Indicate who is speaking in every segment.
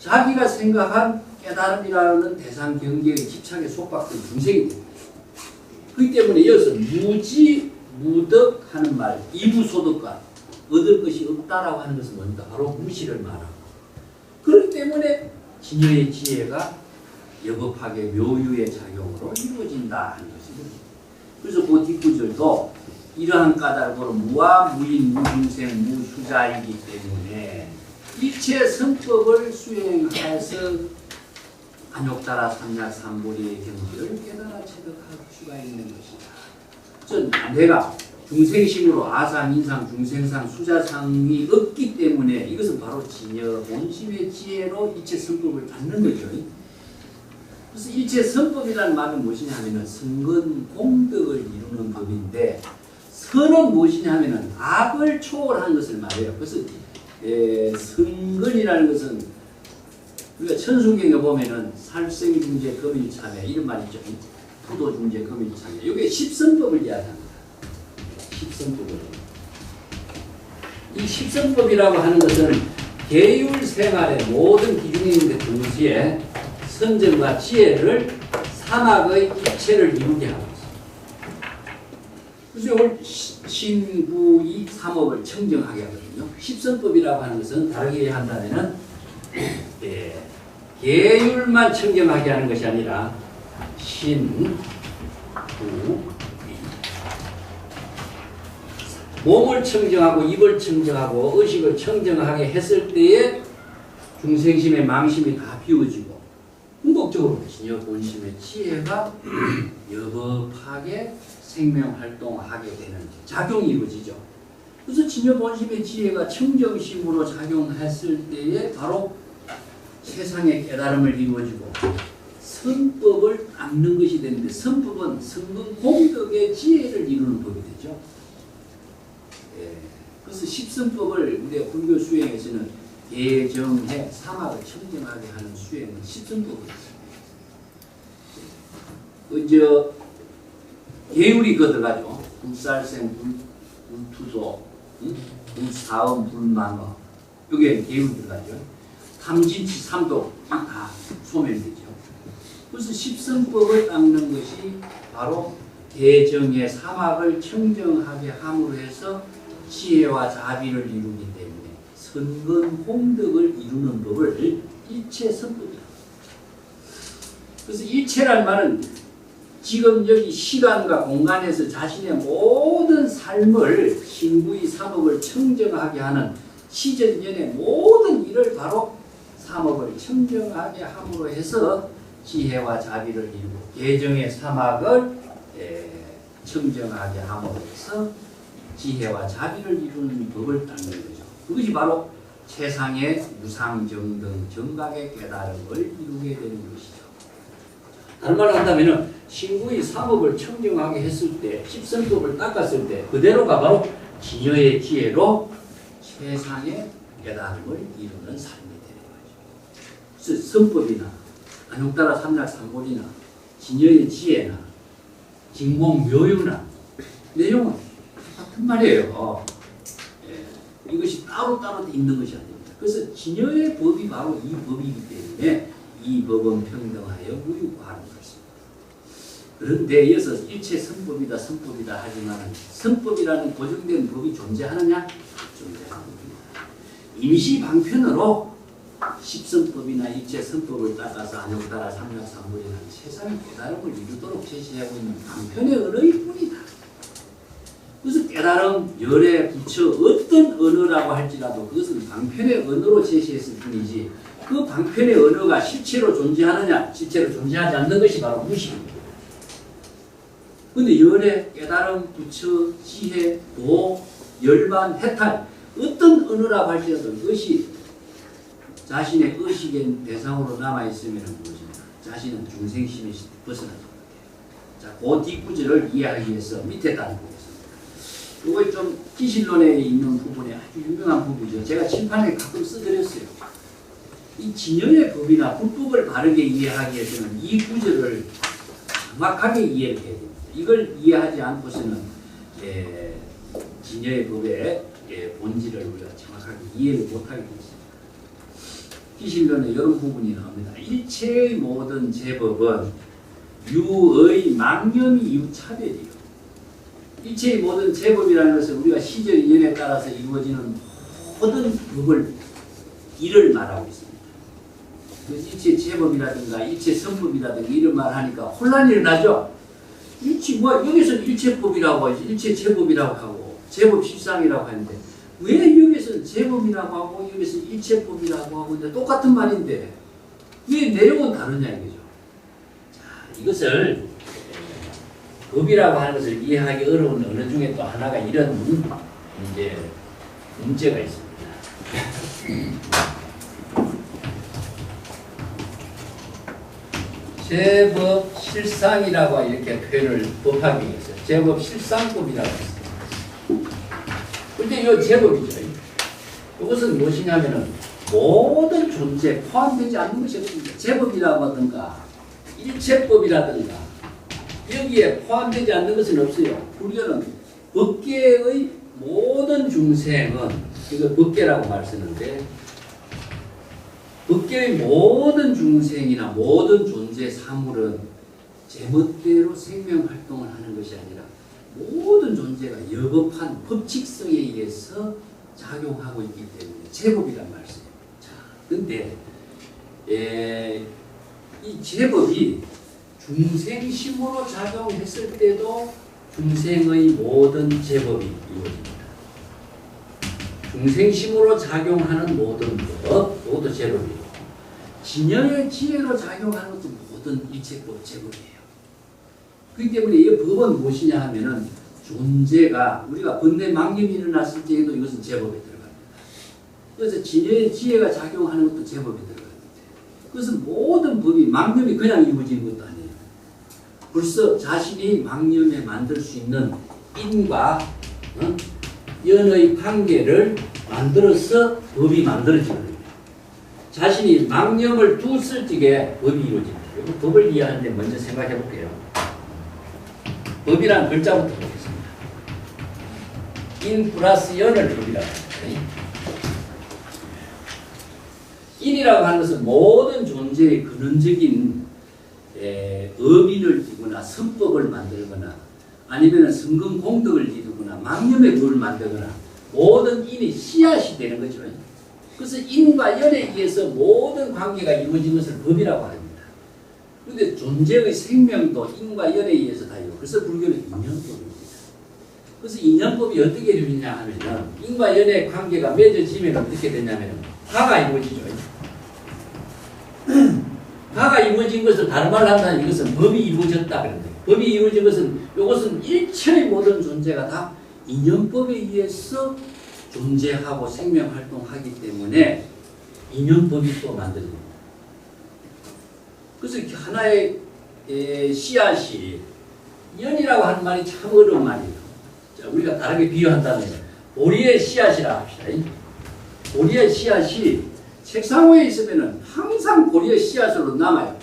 Speaker 1: 자기가 생각한 깨달음이라는 대상 경계의 집착에 속박된 중생이 됩니다. 그렇기 때문에 이어서 무지, 무덕 하는 말, 이무소득과 얻을 것이 없다라고 하는 것은 뭔가 바로 무시를 말하고, 그렇기 때문에 진여의 지혜가 여법학의 묘유의 작용으로 이루어진다 하는 것입니다. 그래서 그 뒷구절도 이러한 까닭으로 무와 무인, 무중생, 무수자이기 때문에 일체 성법을 수행해서 안욕따라 삼약삼보리의 경지를 깨달아 체득할 수가 있는 것이다. 내가 중생심으로 아상, 인상, 중생상, 수자상이 없기 때문에 이것은 바로 진여, 본심의 지혜로 일체 성법을 갖는 거죠. 그래서 일체 성법이라는 말은 무엇이냐 하면은 선근 공덕을 이루는 법인데, 선은 무엇이냐 하면은 악을 초월하는 것을 말해요. 그래서 선근이라는 것은 우리가 천수경에 보면은 살생중재 금일참회 이런 말 있죠. 토도중재 금일참회. 이게 십선법을 이야기합니다. 십선법을. 이 십선법이라고 하는 것은 계율 생활의 모든 기준이 있는데 동시에 선정과 지혜를 사막의 일체를 이루게 하고 있습니다. 그래서 이걸 신구이 삼업을 청정하게 하거든요. 십선법이라고 하는 것은 다르게 한다면은 계율만 청정하게 하는 것이 아니라 신, 구, 몸을 청정하고 입을 청정하고 의식을 청정하게 했을 때에 중생심의 망심이 다 비워지고 궁극적으로 진여 본심의 지혜가 여법하게 생명활동하게 되는 작용이 이루어지죠. 그래서 진여 본심의 지혜가 청정심으로 작용했을 때에 바로 세상의 깨달음을 이루어지고 선법을 닦는 것이 되는데, 선법은 성근 공덕의 지혜를 이루는 법이 되죠. 그래서 십선법을 우리가 불교 수행에서는 예정해 사막을 청정하게 하는 수행은 십선법입니다. 이제 계율이 들어가죠. 불살생, 불투소, 불사음, 불망어. 이게 계율이 들어가죠. 탐진치, 삼독 다 소멸되죠. 그래서 십선법을 닦는 것이 바로 대정의 사막을 청정하게 함으로 해서 지혜와 자비를 이루기 때문에 선근 공덕을 이루는 법을 일체선법이라고 합니다. 그래서 일체란 말은 지금 여기 시간과 공간에서 자신의 모든 삶을 신구의 삼업을 청정하게 하는 시전연의 모든 일을 바로 삼업을 청정하게 함으로 해서 지혜와 자비를 이루고 계정의 사막을 청정하게 함으로 해서 지혜와 자비를 이루는 법을 닦는 거죠. 그것이 바로 세상의 무상정등 정각의 깨달음을 이루게 되는 것이죠. 다른 말로 한다면 신구의 삼업을 청정하게 했을 때, 십선법을 닦았을 때 그대로가 바로 진여의 지혜로 세상의 깨달음을 이루는 삶이 되는 거죠. 그래서 선법이나 안욕따라 삼약삼보리나 진여의 지혜나 진공묘유나 내용은 같은 말이에요. 이것이 따로따로 있는 것이 아닙니다. 그래서 진여의 법이 바로 이 법이기 때문에 이 법은 평등하여 무유하는 것입니다. 그런데 이어서 일체 선법이다 선법이다 하지만 선법이라는 고정된 법이 존재하느냐? 존재합니다. 임시 방편으로 십선법이나 일체 선법을 따라서 안욕따라 삼약삼보리나 세상의 깨달음을 이루도록 제시하고 있는 방편의 언어일 뿐이다. 그래서 깨달음, 열애, 부처 어떤 언어라고 할지라도 그것은 방편의 언어로 제시했을 뿐이지 그 방편의 언어가 실체로 존재하느냐, 실체로 존재하지 않는 것이 바로 무식입니다. 그런데 열애, 깨달음, 부처, 지혜, 도, 열반, 해탈 어떤 언어라고 할지라도 그것이 자신의 의식의 대상으로 남아있으면 무엇입니까? 자신은 중생심에 벗어나지 못해요. 자, 그 뒷구절을 이해하기 위해서 밑에 따르고 이거 좀 기실론에 있는 부분이 아주 유명한 부분이죠. 제가 칠판에 가끔 써드렸어요. 이 진여의 법이나 불법을 바르게 이해하기 위해서는 이 구절을 정확하게 이해를 해야 됩니다. 이걸 이해하지 않고서는 진여의 법의 본질을 우리가 정확하게 이해를 못하게 되습니다. 기실론에 이런 부분이 나옵니다. 일체의 모든 제법은 유의 망념이 이유차별이요. 일체의 모든 제법이라는 것은 우리가 시절 인연에 따라서 이루어지는 모든 법을 일을 말하고 있습니다. 그래서 일체 제법이라든가 일체 선법이라든가 이런 말 하니까 혼란이 일어나죠. 여기서는 일체법이라고 하지, 일체 제법이라고 하고 제법 실상이라고 하는데 왜 여기서는 제법이라고 하고 여기서는 일체법이라고 하고 똑같은 말인데 왜 내용은 다르냐 이거죠. 자, 이것을 법이라고 하는 것을 이해하기 어려운 어느 중에 또 하나가 이런 이제 문제가 있습니다. 제법 실상이라고 이렇게 표현을 법학에 했어요. 제법 실상법이라고 했습니다. 근데 이 제법이죠. 이것은 무엇이냐면은 모든 존재 포함되지 않는 것이 없습니다. 제법이라고 하든가 일체법이라든가 여기에 포함되지 않는 것은 없어요. 불교는 법계의 모든 중생은 이거 법계라고 말 쓰는데 법계의 모든 중생이나 모든 존재 사물은 제멋대로 생명활동을 하는 것이 아니라 모든 존재가 여법한 법칙성에 의해서 작용하고 있기 때문에 제법이란 말씀이에요. 자, 근데 이 제법이 중생심으로 작용했을 때도 중생의 모든 제법이 이루어집니다. 중생심으로 작용하는 모든 것, 그것도 제법이고 진여의 지혜로 작용하는 것도 모든 일체법 제법이에요. 그렇기 때문에 이 법은 무엇이냐 하면은 존재가 우리가 번뇌 망념이 일어났을 때에도 이것은 제법에 들어갑니다. 그래서 진여의 지혜가 작용하는 것도 제법에 들어갑니다. 그것은 모든 법이 망념이 그냥 이루어지는 것도 아니에요. 벌써 자신이 망념에 만들 수 있는 인과 연의 관계를 만들어서 법이 만들어지는 거예요. 자신이 망념을 두었을 적에 법이 이루어집니다. 법을 이해하는데 먼저 생각해 볼게요. 법이란 글자부터 보겠습니다. 인 플러스 연을 법이라고 합니다. 인이라고 하는 것은 모든 존재의 근원적인 업인을 띠거나 선법을 만들거나 아니면 성근 공덕을 이루거나 망념의 법을 만들거나 모든 인이 씨앗이 되는 거죠. 그래서 인과 연에 의해서 모든 관계가 이루어진 것을 법이라고 합니다. 그런데 존재의 생명도 인과 연에 의해서 다 이루어요. 그래서 불교는 인연법입니다. 그래서 인연법이 어떻게 이루어지냐 하면 인과 연의 관계가 맺어지면 어떻게 되냐면 화가 이루어지죠. 화가 이루어진 것을 다른 말로 한다면 이것은 법이 이루어졌다 그런데 법이 이루어진 것은 이것은 일체의 모든 존재가 다 인연법에 의해서 존재하고 생명활동하기 때문에 인연법이 또 만들어집니다. 그래서 하나의 씨앗이 연이라고 하는 말이 참 어려운 말이에요. 자, 우리가 다르게 비유한다면 보리의 씨앗이라 합시다. 보리의 씨앗이 책상 위에 있으면 항상 보리의 씨앗으로 남아요.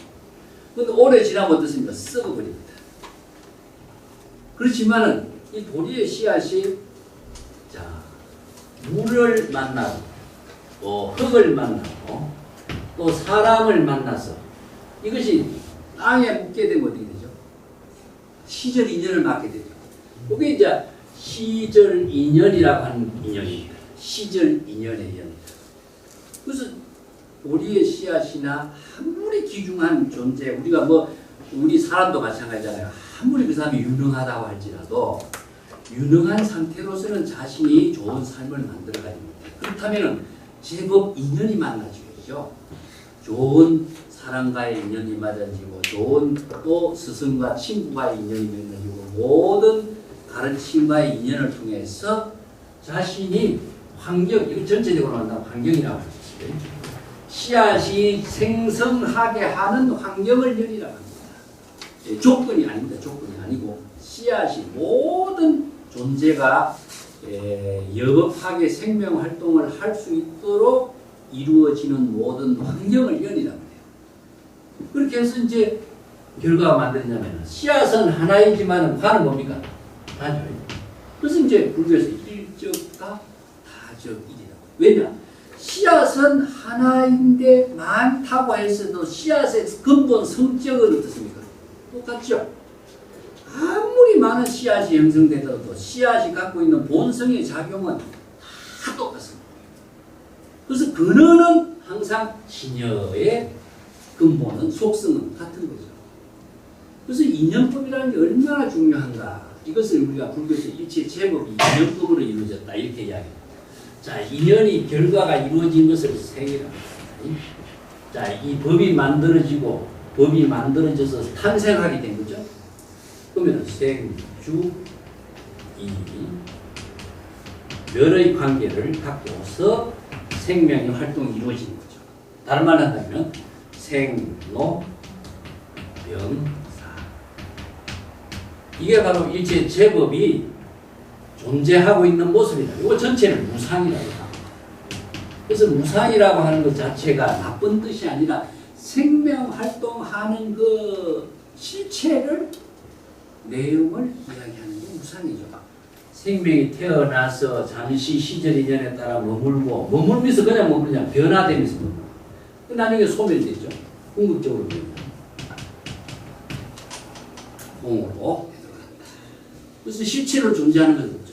Speaker 1: 그런데 오래 지나면 어떻습니까? 썩어버립니다. 그렇지만은 이 보리의 씨앗이 자 물을 만나고 흙을 만나고 또 사람을 만나서 이것이 땅에 묻게 되면 어떻게 되죠? 시절 인연을 맡게 되죠. 그게 이제 시절 인연이라고 하는 인연입니다. 시절 인연의 인연. 그래서 우리의 씨앗이나 아무리 귀중한 존재, 우리가 우리 사람도 마찬가지잖아요. 아무리 그 사람이 유능하다고 할지라도 유능한 상태로서는 자신이 좋은 삶을 만들어가지 못해요. 그렇다면 제법 인연이 만나지죠. 좋은 사람과의 인연이 맞아지고 좋은 또 스승과 친구와의 인연이 맺어지고 모든 가르침과의 인연을 통해서 자신이 환경, 이거 전체적으로 한다면 환경이라고 하죠. 씨앗이 생성하게 하는 환경을 연이라고 합니다. 조건이 아닙니다. 조건이 아니고 씨앗이 모든 존재가 여법하게 생명활동을 할 수 있도록 이루어지는 모든 환경을 연이라고 해요. 그렇게 해서 이제 결과가 만들어지냐면 씨앗은 하나이지만 화는 뭡니까? 다죠. 그래서 이제 불교에서 일적과 다적이라고. 왜냐? 씨앗은 하나인데 많다고 해서도 씨앗의 근본 성격은 어떻습니까? 똑같죠? 아무리 많은 씨앗이 형성되더라도 씨앗이 갖고 있는 본성의 작용은 다 똑같습니다. 그래서 근원은 항상 진여의 근본은 속성은 같은 거죠. 그래서 인연법이라는 게 얼마나 중요한가. 이것을 우리가 불교에서 일체 제법이 인연법으로 이루어졌다 이렇게 이야기합니다. 자, 인연이 결과가 이루어진 것을 생이라. 자, 이 법이 만들어지고 법이 만들어져서 탄생하게 된 거죠. 그러면 생주 이 멸의 관계를 갖고서 생명의 활동이 이루어지는 거죠. 다른 말로 한다면 생로 명사. 이게 바로 일체 제법이 존재하고 있는 모습이다. 이거 전체를 무상이라고 합니다. 그래서 무상이라고 하는 것 자체가 나쁜 뜻이 아니라 생명 활동하는 그 실체를 내용을 이야기하는 게 무상이죠. 생명이 태어나서 잠시 시절 인연에 따라 머물면서 그냥 머무르냐 변화되면서 머물러. 나중에 소멸되죠. 궁극적으로 공으로. 그래서 실체로 존재하는 건 없죠.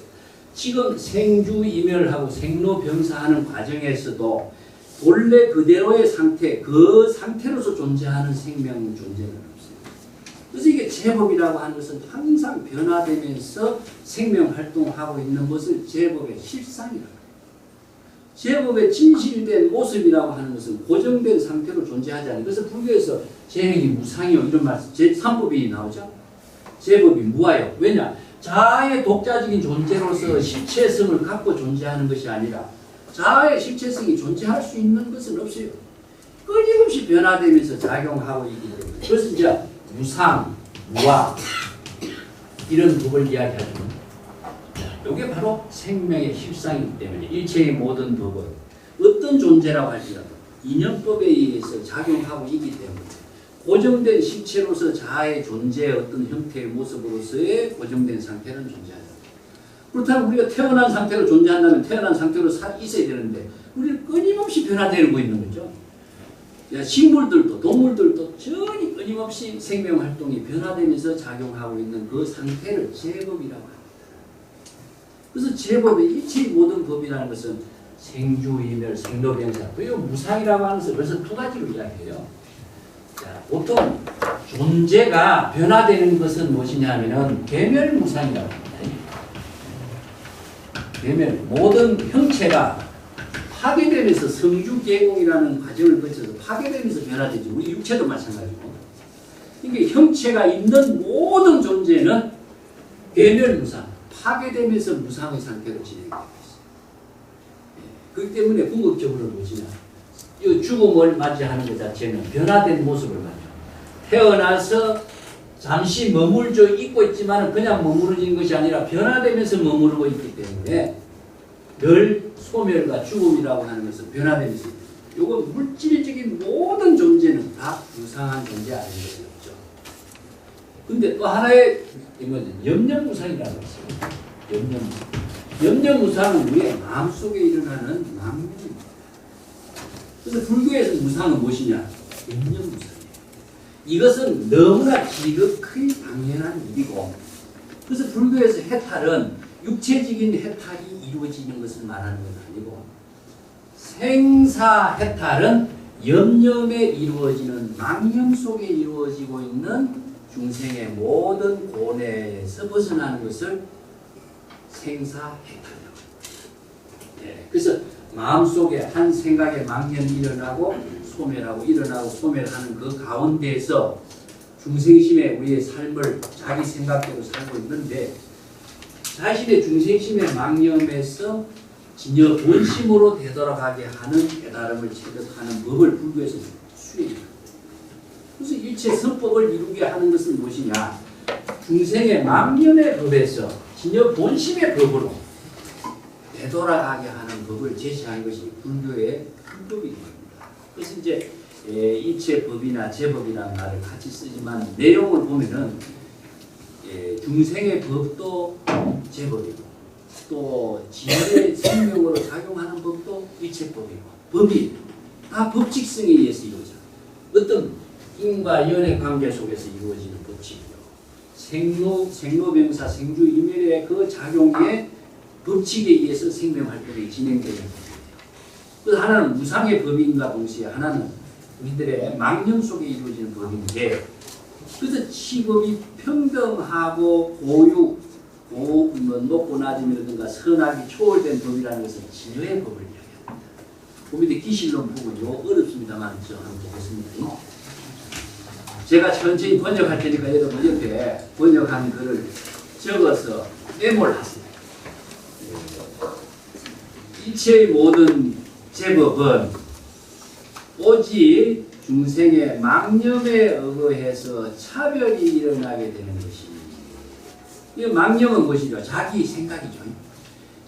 Speaker 1: 지금 생주이멸하고 생로병사하는 과정에서도 본래 그대로의 상태, 그 상태로서 존재하는 생명 존재는 없어요. 그래서 이게 제법이라고 하는 것은 항상 변화되면서 생명 활동하고 있는 것을 제법의 실상이라고 해요. 제법의 진실된 모습이라고 하는 것은 고정된 상태로 존재하지 않아요. 그래서 불교에서 제행이 무상이요 이런 말씀, 제3법이 나오죠. 제법이 무아요. 왜냐? 자아의 독자적인 존재로서 실체성을 갖고 존재하는 것이 아니라 자아의 실체성이 존재할 수 있는 것은 없어요. 끊임없이 변화되면서 작용하고 있기 때문에. 그래서 이제 무상, 무아 이런 법을 이야기하죠. 이게 바로 생명의 실상이기 때문에 일체의 모든 법은 어떤 존재라고 할지라도 인연법에 의해서 작용하고 있기 때문에 고정된 실체로서 자아의 존재의 어떤 형태의 모습으로서의 고정된 상태는 존재하죠. 그렇다면 우리가 태어난 상태로 존재한다면 태어난 상태로 있어야 되는데 우리는 끊임없이 변화되고 있는 거죠. 식물들도 동물들도 전히 끊임없이 생명활동이 변화되면서 작용하고 있는 그 상태를 제법이라고 합니다. 그래서 제법의 일체의 모든 법이라는 것은 생주이멸, 생로병사, 또 이 무상이라고 하는 것을 그래서 두 가지로 이야기해요. 자, 보통 존재가 변화되는 것은 무엇이냐 하면은 괴멸무상이라고 합니다. 괴멸, 모든 형체가 파괴되면서 성주개공이라는 과정을 거쳐서 파괴되면서 변화되죠. 우리 육체도 마찬가지고. 이게 형체가 있는 모든 존재는 괴멸무상, 파괴되면서 무상의 상태로 진행되고 있어요. 그렇기 때문에 궁극적으로 무엇이냐. 이 죽음을 맞이하는 것 자체는 변화된 모습을 가져. 태어나서 잠시 머물러 있고 있지만 그냥 머무르는 것이 아니라 변화되면서 머무르고 있기 때문에 늘 소멸과 죽음이라고 하는 것은 변화되면서 이거 물질적인 모든 존재는 다 무상한 존재 아닌 것이 없죠. 근데 또 하나의 염려무상이라고 했어요. 염려무상은 우리의 마음속에 일어나는 망념입니다. 그래서 불교에서 무상은 무엇이냐? 염려무상이에요. 이것은 너무나 지극히 당연한 일이고 그래서 불교에서 해탈은 육체적인 해탈이 이루어지는 것을 말하는 건 아니고 생사해탈은 염념에 이루어지는 망념 속에 이루어지고 있는 중생의 모든 고뇌에서 벗어나는 것을 생사해탈이라고 합니다. 네, 그래서 마음속에 한 생각의 망념이 일어나고 소멸하고 일어나고 소멸하는 그 가운데에서 중생심의 우리의 삶을 자기 생각대로 살고 있는데 자신의 중생심의 망념에서 진여 본심으로 되돌아가게 하는 깨달음을 체득하는 법을 불교에서 수행합니다. 그래서 일체 선법을 이루게 하는 것은 무엇이냐? 중생의 망념의 법에서 진여 본심의 법으로 되돌아가게 하는 법을 제시하는 것이 불교의 불법입니다. 그래서 이제 일체 법이나 제법이라는 말을 같이 쓰지만 내용을 보면은 중생의 법도 제법이고 또 지혜의 생명으로 작용하는 법도 일체법이고 법이 다 법칙성에 의해서 이루어져. 어떤 인과 연의 관계 속에서 이루어지는 법칙이요. 생로병사, 생주이멸의 그 작용의 법칙에 의해서 생명활동이 진행되는 법이에요. 그래서 하나는 무상의 법인과 동시에 하나는 우리들의 망념 속에 이루어지는 법인데, 그래서 시법이 평등하고 고유, 높고 낮음이라든가 선악이 초월된 법이라는 것은 진여의 법을 이야기합니다. 그 밑에 기실론 부분이요. 어렵습니다만 저 한번 보겠습니다. 제가 천천히 번역할 테니까 여러분 옆에 번역한 글을 적어서 메모를 하세요. 일체의 모든 제법은 오직 중생의 망념에 의거해서 차별이 일어나게 되는 것입니다. 이 망념은 무엇이죠? 자기 생각이죠.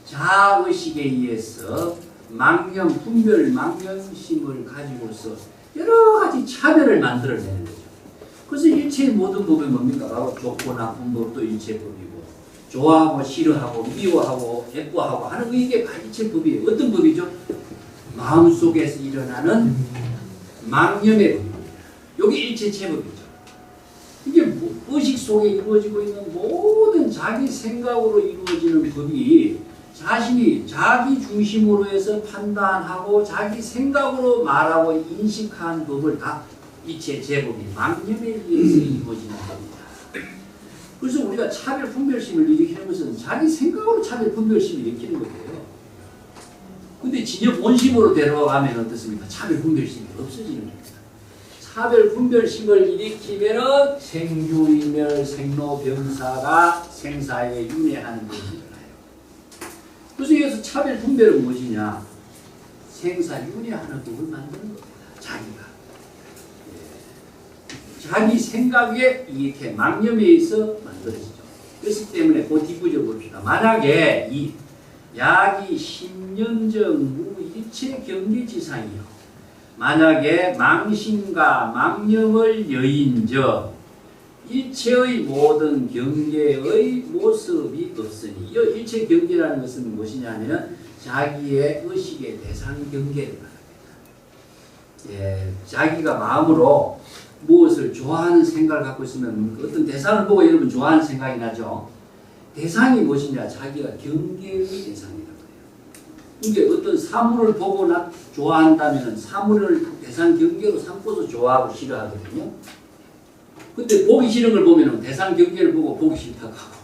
Speaker 1: 자의식에 의해서 망념, 분별, 망념심을 가지고서 여러 가지 차별을 만들어내는 거죠. 그래서 일체의 모든 법이 뭡니까? 바로 좋고 나쁜 법도 일체법이고, 좋아하고 싫어하고 미워하고 예뻐하고 하는 이게 일체법이에요. 어떤 법이죠? 마음속에서 일어나는 망념의 법입니다. 이게 일체체법이죠. 이게 의식 속에 이루어지고 있는 모든 자기 생각으로 이루어지는 법이 자신이 자기 중심으로 해서 판단하고 자기 생각으로 말하고 인식한 법을 다 일체제법이 망념에 의해서 이루어지는 겁니다. 그래서 우리가 차별 분별심을 일으키는 것은 자기 생각으로 차별 분별심을 일으키는 거예요. 근데 진여 본심으로 데려가면 어떻습니까? 차별 분별심이 없어지는 겁니다. 차별 분별심을 일으키면 생주이멸 생로병사가 생사에 윤회하는 것이 일어나요. 그래서 여기서 차별 분별은 무엇이냐? 생사 윤회하는 법을 만드는 겁니다. 자기가. 자기 생각에 이렇게 망념에 의해서 만들어지죠. 그렇기 때문에 그 뒷부분 봅시다. 만약에 이 야기 10년정 무일체 경계지상이요. 만약에 망심과 망념을 여인저 일체의 모든 경계의 모습이 없으니, 이 일체 경계라는 것은 무엇이냐면 자기의 의식의 대상 경계를 말합니다. 자기가 마음으로 무엇을 좋아하는 생각을 갖고 있으면 어떤 대상을 보고 여러분 좋아하는 생각이 나죠. 대상이 무엇이냐? 자기가 경계의 대상이라고 해요. 이게 어떤 사물을 보고 좋아한다면 사물을 대상 경계로 삼고서 좋아하고 싫어하거든요. 근데 보기 싫은 걸 보면 대상 경계를 보고 보기 싫다고 하고,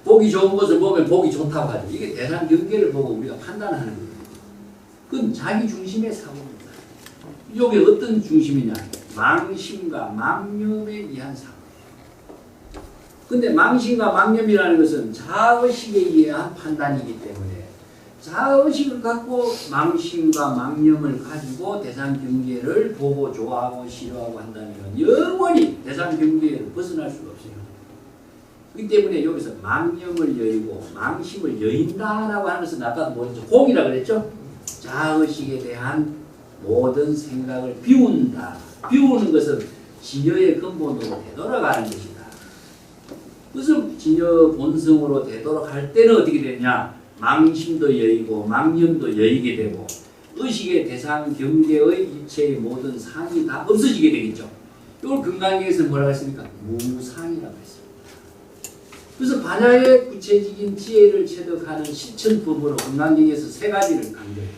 Speaker 1: 보기 좋은 것을 보면 보기 좋다고 하죠. 이게 대상 경계를 보고 우리가 판단하는 거예요. 그건 자기 중심의 사고입니다. 이게 어떤 중심이냐? 망심과 망념에 의한 사고. 근데 망심과 망념이라는 것은 자의식에 의한 판단이기 때문에 자의식을 갖고 망심과 망념을 가지고 대상 경계를 보고 좋아하고 싫어하고 한다면 영원히 대상 경계를 벗어날 수가 없어요. 그렇기 때문에 여기서 망념을 여의고 망심을 여인다라고 하는 것은 아까 뭐였죠? 공이라고 그랬죠? 자의식에 대한 모든 생각을 비운다. 비우는 것은 진여의 근본으로 되돌아가는 것이다. 그래서 진여 본성으로 되돌아갈 때는 어떻게 되냐? 망심도 여의고 망념도 여의게 되고 의식의 대상 경계의 일체의 모든 상이 다 없어지게 되겠죠. 이걸 금강경에서 뭐라고 했습니까? 무상이라고 했습니다. 그래서 반야의 구체적인 지혜를 체득하는 실천법으로 금강경에서 세 가지를 강조해요.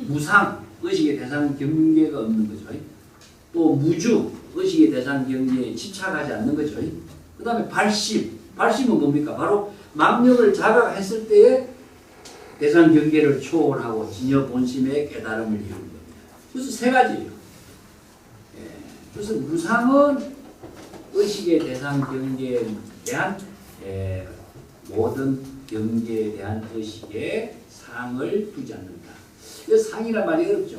Speaker 1: 무상, 의식의 대상 경계가 없는 거죠. 또 무주, 의식의 대상 경계에 집착하지 않는 거죠. 그 다음에 발심, 발심은 뭡니까? 바로 망념을 자각했을 때에 대상 경계를 초월하고 진여 본심의 깨달음을 이루는 겁니다. 그래서 세 가지예요. 그래서 무상은 의식의 대상 경계에 대한 모든 경계에 대한 의식의 상을 두지 않는다. 이 상이란 말이 어렵죠.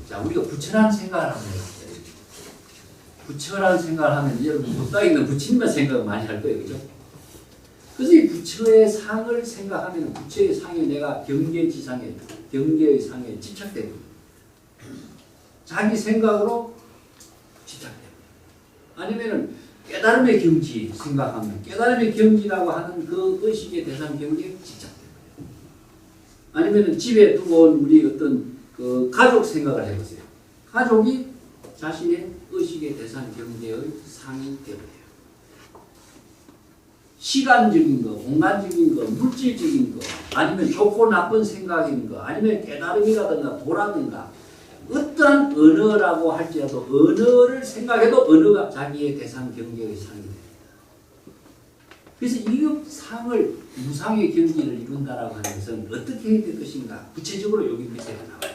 Speaker 1: 자, 우리가 부처라는 생각을 하면 돼요. 부처라는 생각을 하면 여러분 못다 있는 부처님만 생각을 많이 할 거예요. 그죠? 그래서 이 부처의 상을 생각하면 부처의 상에 내가 경계지상에, 경계의 상에 집착되고 자기 생각으로 집착되고 아니면은 깨달음의 경지 생각하면 깨달음의 경지라고 하는 그 의식의 대상 경계에 집착되고 아니면 집에 두고 온 우리 어떤 그 가족 생각을 해보세요. 가족이 자신의 의식의 대상 경계의 상이 되어버려요. 시간적인 거, 공간적인 거, 물질적인 거, 아니면 좋고 나쁜 생각인 거, 아니면 깨달음이라든가 도라든가 어떠한 언어라고 할지라도 언어를 생각해도 언어가 자기의 대상 경계의 상이 됩니다. 그래서 이 상을 무상의 경지를 이룬다라고 하는 것은 어떻게 해야 될 것인가? 구체적으로 여기 밑에 나와요.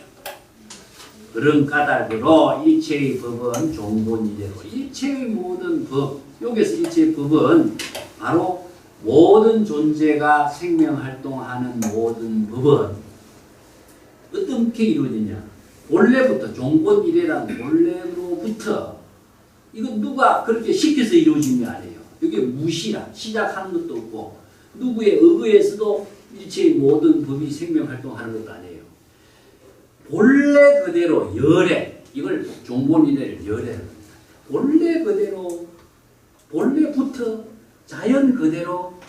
Speaker 1: 그런 까닭으로 일체의 법은 종본이래로 일체의 모든 법, 여기서 일체의 법은 바로 모든 존재가 생명활동하는 모든 법은 어떻게 이루어지냐? 본래부터 종본 이래라는 본래로부터 이건 누가 그렇게 시켜서 이루어진 게 아니에요. 이게 무시라 시작하는 것도 없고 누구의 의거에서도 일체의 모든 법이 생명활동하는 것도 아니에요. 본래 그대로 열애, 이걸 종본이래를 열애를 합니다. 본래 그대로 본래부터 자연 그대로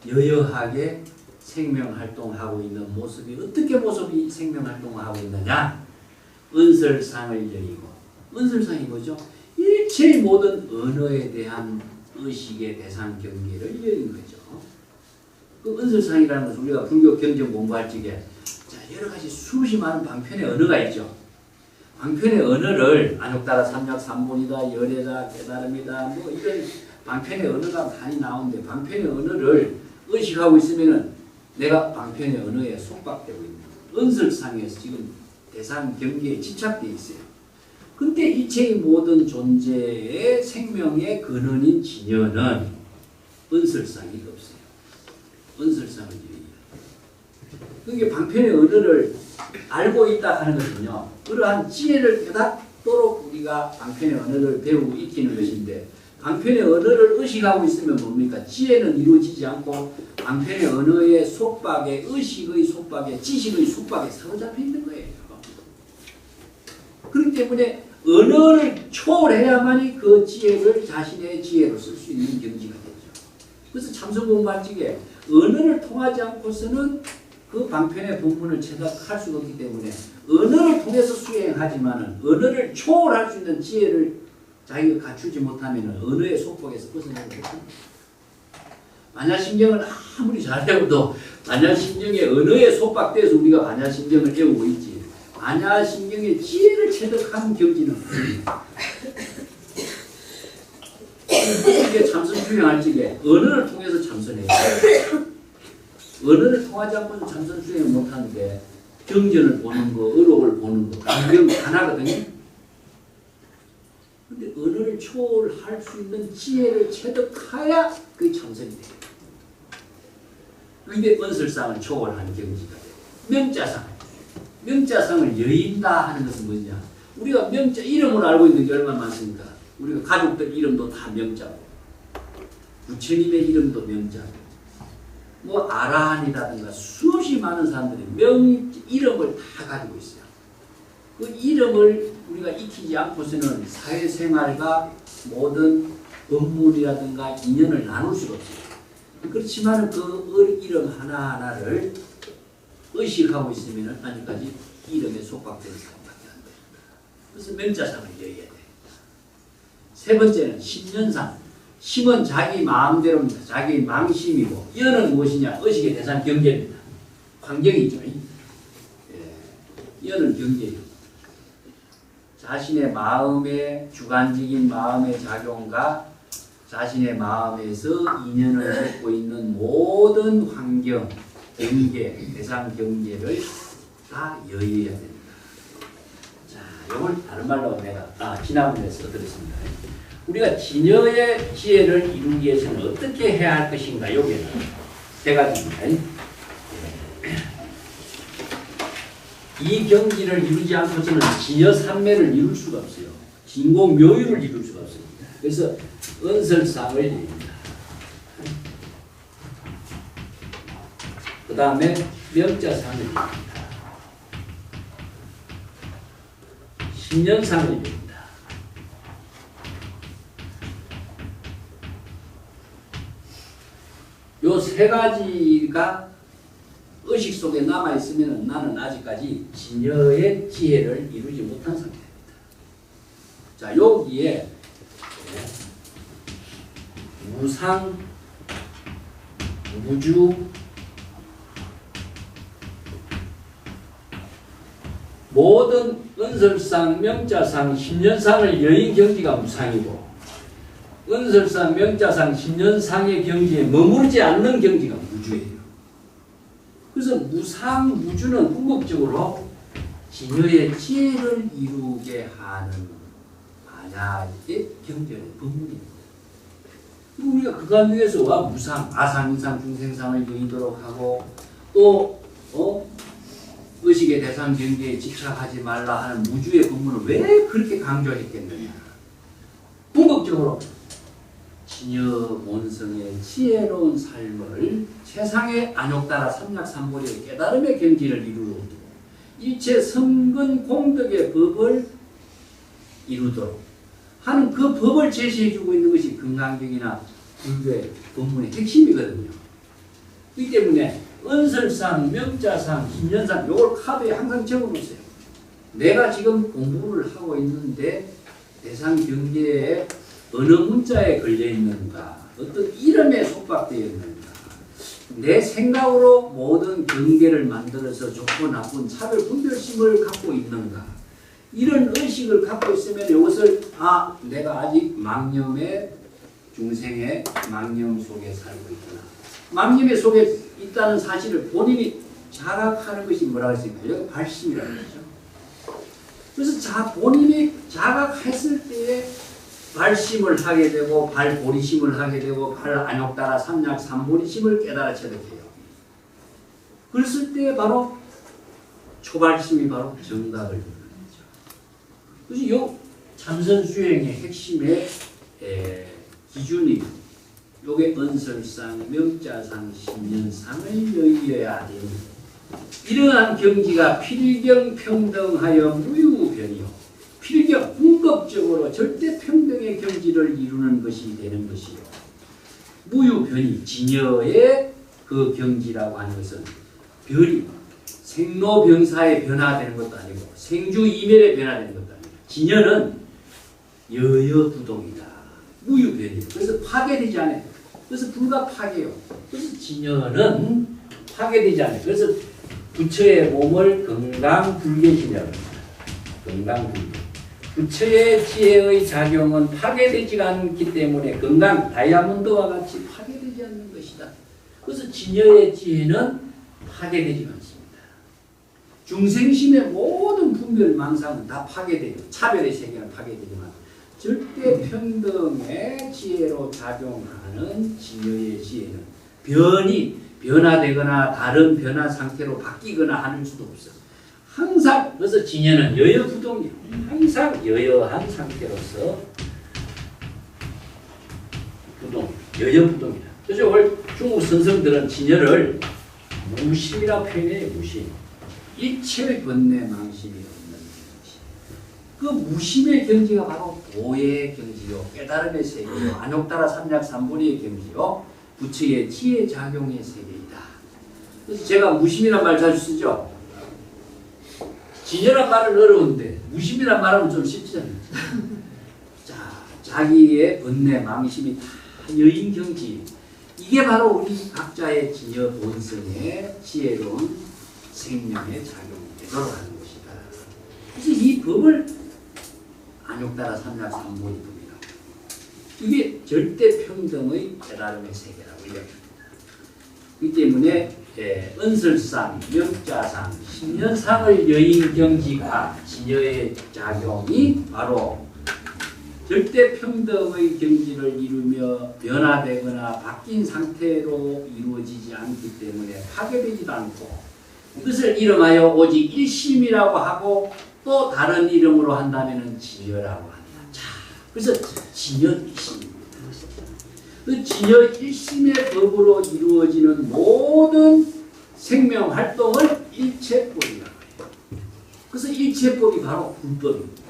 Speaker 1: 여여하게 생명활동하고 있는 모습이 어떻게 모습이 생명활동을 하고 있느냐? 은설상을 여의고, 은설상이 뭐죠? 일체의 모든 언어에 대한 의식의 대상 경계를 여는 거죠. 그 은설상이라는 것은 우리가 불교 경전 공부할 적에 여러 가지 수없이 많은 방편의 언어가 있죠. 방편의 언어를 안욕따라 삼약 삼본이다, 열애다, 깨달음이다, 뭐 이런 방편의 언어가 많이 나오는데 방편의 언어를 의식하고 있으면은 내가 방편의 언어에 속박되고 있는 은설상에서 지금 대상 경계에 집착되어 있어요. 근데 이체의 모든 존재의 생명의 근원인 진여는 은설상이 없어요. 은설상을 얘기해요. 그게 방편의 언어를 알고 있다 하는 것은요, 그러한 지혜를 깨닫도록 우리가 방편의 언어를 배우고 익히는 것인데, 방편의 언어를 의식하고 있으면 뭡니까? 지혜는 이루어지지 않고 방편의 언어의 속박에, 의식의 속박에, 지식의 속박에 사로잡혀 있는 거예요. 그렇기 때문에 언어를 초월해야만이 그 지혜를 자신의 지혜로 쓸 수 있는 경지가 되죠. 그래서 참선 공부할 적에 언어를 통하지 않고서는 그 방편의 본문을 체득할 수가 없기 때문에 언어를 통해서 수행하지만은 언어를 초월할 수 있는 지혜를 자기가 갖추지 못하면 언어의 속박에서 벗어나지 못합니다. 반야심경을 아무리 잘해도 반야심경의 언어의 속박돼서 우리가 반야심경을 배우고 있지, 반야심경의 지혜를 체득하는 경지는 이게 참선 수행할 적에 언어를 통해서 참선해요. 언어를 통하지 않고는 참선 수행을 못하는데 경전을 보는 거, 의록을 보는 거, 강경 하나거든요. 근데 언어를 초월할 수 있는 지혜를 체득해야 그게 참선이 돼요. 그게 은설상을 초월하는 경지가 돼요. 명자상. 명자상을 여인다 하는 것은 뭐냐? 우리가 명자 이름을 알고 있는 게 얼마나 많습니까? 우리가 가족들 이름도 다 명자고, 부처님의 이름도 명자고, 뭐 아라한이라든가 수없이 많은 사람들이 이름을 다 가지고 있어요. 그 이름을 우리가 익히지 않고서는 사회생활과 모든 법문이라든가 인연을 나눌 수가 없어요. 그렇지만 그 이름 하나하나를 의식하고 있으면 아직까지 이름에 속박되는 사람밖에 안 돼요. 그래서 명자상을 여어야 돼요. 세 번째는 심연상. 심은 자기 마음대로입니다. 자기 망심이고, 여는 무엇이냐? 의식의 대상 경계입니다. 환경이죠. 여는 경계예요. 자신의 마음의 주관적인 마음의 작용과 자신의 마음에서 인연을 맺고 있는 모든 환경, 경계, 대상 경계를 다 여의해야 됩니다. 자, 이걸 다른 말로 내가 지난번에 써드렸습니다. 우리가 진여의 지혜를 이루기 위해서는 어떻게 해야 할 것인가? 여기에는 세 가지입니다. 이 경지를 이루지 않고서는 진여 삼매를 이룰 수가 없어요. 진공 묘유를 이룰 수가 없습니다. 그래서 은설상을 이룹니다. 그 다음에 명자상을 이룹니다. 신년상을 이룹니다. 요 세 가지가 의식 속에 남아있으면 나는 아직까지 진여의 지혜를 이루지 못한 상태입니다. 자, 여기에 무상, 무주, 모든 은설상, 명자상, 신년상을 여인 경지가 무상이고 은설상, 명자상, 신년상의 경지에 머무르지 않는 경지가 무주예요. 그래서 무상, 무주는 궁극적으로 진여의 지혜를 이루게 하는 반야의 경전의 법문입니다. 우리가 그간 중에서 무상, 아상, 인상, 중생상을 여의도록 하고 또 의식의 대상 경계에 집착하지 말라 하는 무주의 법문을 왜 그렇게 강조했겠느냐. 궁극적으로 진여 본성의 지혜로운 삶을 세상의 안욕 따라 삼약삼보리의 깨달음의 경지를 이루도록 일체 선근 공덕의 법을 이루도록 하는 그 법을 제시해주고 있는 것이 금강경이나 불교의 법문의 핵심이거든요. 그렇기 때문에 은설상, 명자상, 신년상 요걸 카드에 항상 적어놓으세요. 내가 지금 공부를 하고 있는데 대상 경계에 어느 문자에 걸려있는가, 어떤 이름에 속박되어 있는가, 내 생각으로 모든 경계를 만들어서 좋고 나쁜 차별 분별심을 갖고 있는가, 이런 의식을 갖고 있으면 이것을 내가 아직 망념의 중생의 망념 속에 살고 있구나, 망념의 속에 있다는 사실을 본인이 자각하는 것이 뭐라고 했습니까? 여기 발심이라는 거죠. 그래서 본인이 자각했을 때에 발심을 하게 되고 발보리심을 하게 되고 발안욕따라 삼약 삼보리심을 깨달아 체득해요. 그랬을 때 바로 초발심이 바로 정답을 이루는 거죠. 그래서 이 참선수행의 핵심의 기준이 요게 은설상, 명자상, 신년상을 여의어야 되니 이러한 경지가 필경평등하여 무유변이요. 필경, 궁극적으로 절대 평등의 경지를 이루는 것이 되는 것이요. 무유변이, 진여의 그 경지라고 하는 것은 변이, 생로병사의 변화되는 것도 아니고 생주이멸의 변화되는 것도 아니고 진여는 여여부동이다. 무유변이다. 그래서 파괴되지 않아요. 그래서 불과 파괴요. 그래서 진여는 파괴되지 않아요. 그래서 부처의 몸을 건강불개신이라고 합니다. 건강불개. 부처의 지혜의 작용은 파괴되지 않기 때문에 건강, 다이아몬드와 같이 파괴되지 않는 것이다. 그래서 진여의 지혜는 파괴되지 않습니다. 중생심의 모든 분별, 망상은 다 파괴돼요. 차별의 세계는 파괴되지만 절대 평등의 지혜로 작용하는 진여의 지혜는 변화되거나 다른 변화 상태로 바뀌거나 하는 수도 없어. 항상 그래서 진여는 여여부동이에요. 항상 여여한 상태로서 여여부동이다. 그래서 오늘 중국 선성들은 진여를 무심이라 표현해요. 무심. 일체의 번뇌 망심이 없는 경지. 그 무심의 경지가 바로 도의 경지요, 깨달음의 세계요, 안욕따라 삼약 삼보리의 경지요, 부처의 지혜 작용의 세계이다. 그래서 제가 무심이란 말 자주 쓰죠. 진여란 말은 어려운데 무심이란 말하면 좀 쉽잖아요. 자, 자기의 번뇌 망심이 다 여인 경지. 이게 바로 우리 각자의 진여 본성의 지혜로운 생명의 작용이 되도록 하는 것이다. 그래서 이 법을 안욕따라 삼약 삼보리 법이라고. 이게 절대 평등의 깨달음의 세계라고 이야기합니다. 이 때문에 은설상, 명자상, 신년상을 여인 경지가 진여의 작용이 바로 절대 평등의 경지를 이루며 변화되거나 바뀐 상태로 이루어지지 않기 때문에 파괴되지도 않고 이것을 이름하여 오직 일심이라고 하고 또 다른 이름으로 한다면 진여라고 한다. 자, 그래서 진여 일심입니다. 그 진여 일심의 법으로 이루어지는 모든 생명 활동을 일체법이라고 해요. 그래서 일체법이 바로 불법입니다.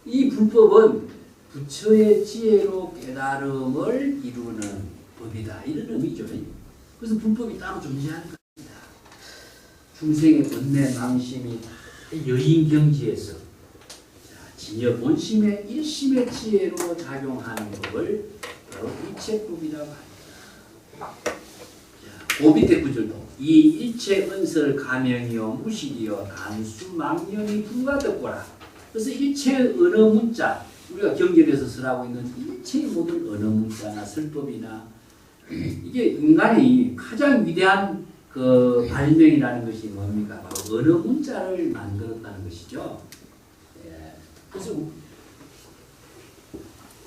Speaker 1: 이 불법은 부처의 지혜로 깨달음을 이루는 법이다. 이런 의미죠. 그래서 불법이 따로 존재하는 겁니다. 중생의 번뇌 망심이 다 여인 경지에서 진여 본심의 일심의 지혜로 작용하는 법을 바로 일체법이라고 합니다. 그 밑에 구절도 이 일체 은설 가명이요 무식이요 단수 망령이 불가득고라. 그래서 일체 언어 문자 우리가 경전에서 설하고 있는 일체의 모든 언어 문자나 설법이나 이게 인간이 가장 위대한 그 발명이라는 것이 뭡니까? 바로 언어 문자를 만들었다는 것이죠. 예. 그래서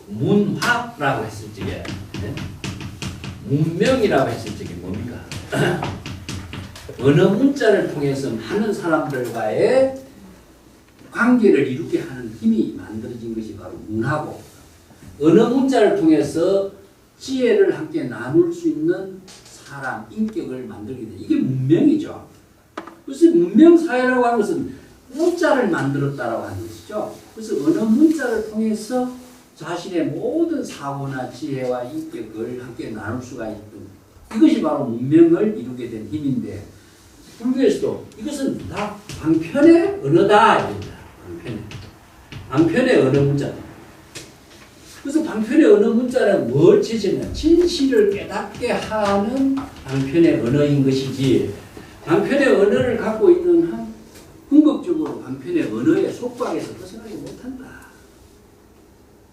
Speaker 1: 문화라고 했을 적에 네? 문명이라고 했을 적에 뭡니까? 언어 문자를 통해서 많은 사람들과의 관계를 이루게 하는 힘이 만들어진 것이 바로 문화고, 언어 문자를 통해서 지혜를 함께 나눌 수 있는 사람, 인격을 만들게 돼. 이게 문명이죠. 그래서 문명사회라고 하는 것은 문자를 만들었다라고 하는 것이죠. 그래서 언어 문자를 통해서 자신의 모든 사고나 지혜와 인격을 함께 나눌 수가 있던 이것이 바로 문명을 이루게 된 힘인데, 불교에서도 이것은 다 방편의 언어다. 방편의 언어 문자다. 그래서 방편의 언어 문자는 뭘 지지냐? 진실을 깨닫게 하는 방편의 언어인 것이지, 방편의 언어를 갖고 있는 한 궁극적으로 방편의 언어의 속박에서 벗어나지 못한다.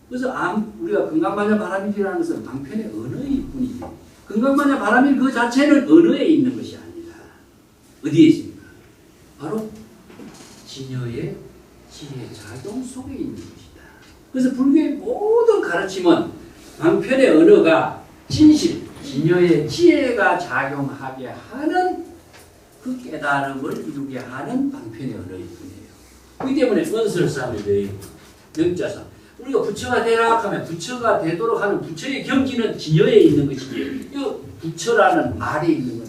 Speaker 1: 그래서 우리가 건강마녀 바람일이라는 것은 방편의 언어일 뿐이지, 건강마녀 바람일 그 자체는 언어에 있는 것이 아니라 어디에 있습니까? 바로 진여의 지혜 작용 속에 있는 것이다. 그래서 불교의 모든 가르침은 방편의 언어가 진실, 진여의 지혜가 작용하게 하는 그 깨달음을 이루게 하는 방편의 언어일 뿐이에요. 그렇기 때문에 은설상을 내고 명자상, 우리가 부처가 되라 하면 부처가 되도록 하는 부처의 경지는 진여에 있는 것이지, 이 부처라는 말에 있는 건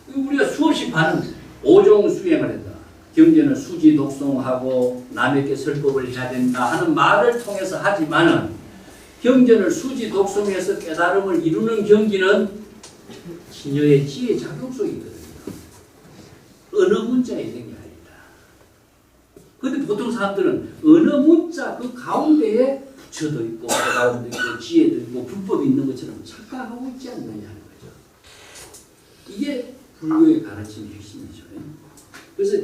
Speaker 1: 아니잖아요. 우리가 수없이 많은 오종 수행을 한다. 경전은 수지 독송하고 남에게 설법을 해야 된다 하는 말을 통해서 하지만은, 경전을 수지 독송해서 깨달음을 이루는 경지는 진여의 지혜 작용 속에 있거든요. 어느 문자에 있는 게 아니다. 그런데 보통 사람들은 어느 문자 그 가운데에 부처도 있고 깨달음도 있고 지혜도 있고 불법이 있는 것처럼 착각하고 있지 않느냐 하는 거죠. 이게 불교의 가르침의 핵심이죠. 그래서